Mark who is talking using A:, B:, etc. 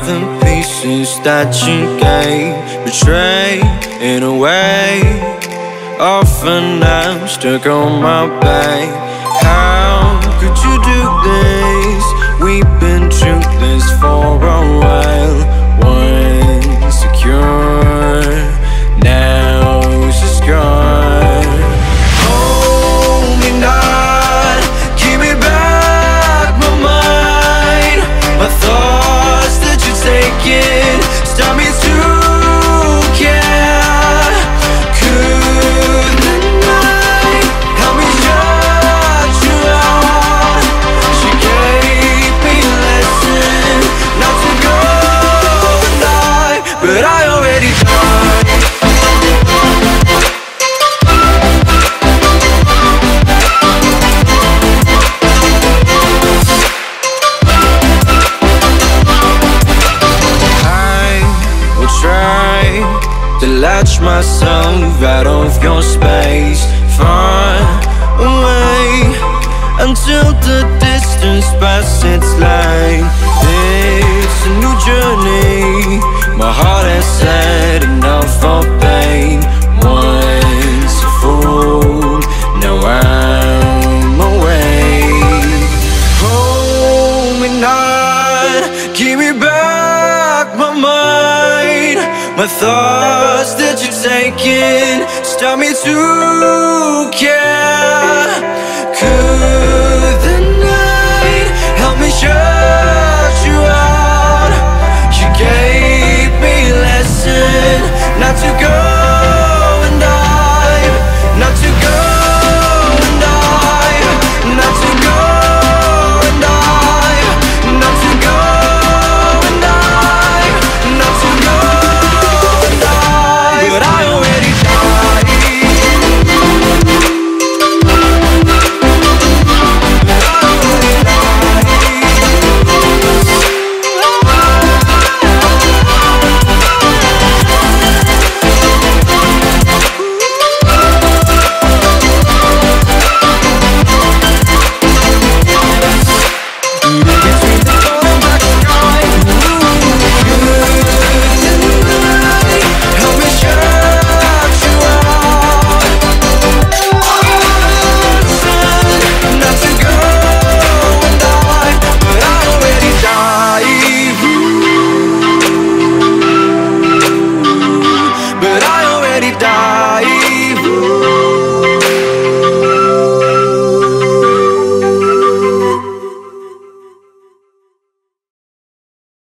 A: the pieces that you gave, betray in a way. Often I'm stuck on my back. How could you do this? We've been through this for a while. Once secure, now it's just gone. Hold me not, give me back my mind. My thoughts that you're taking stop me to care. Could the night help me shut you out? She gave me a lesson not to go tonight, but I already tried. To latch myself out of your space, far away, until the distance passes its line. It's a new journey, my heart has had enough for pain. Once a fool, now I'm away. Hold me not, give me back my mind. My thoughts that you're taking stop me to care. Could the night help me shut you out? You gave me a lesson not to go